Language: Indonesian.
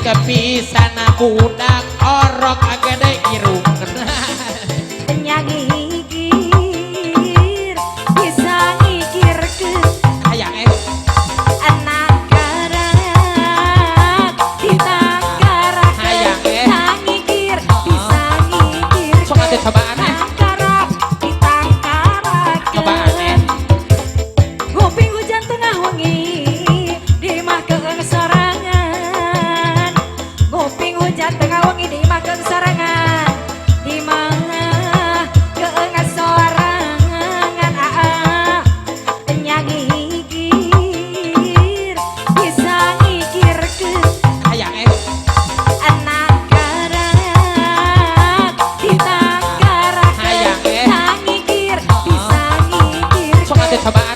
Kepisana budak orok agade irung nyagigir bisa ngikir ke kayak anak karak kita karak ngikir bisa ngikir sok ada cobaan karak kita karak cobaan kuping hujan tengah wengi di makeun sorangan kuping hujan tengah wengi di makeun sorangan di mana keungas sorangan nyagigir bisa ngikir ke kayak anak karak kita karak ngikir bisa ngikir sok ada cobaan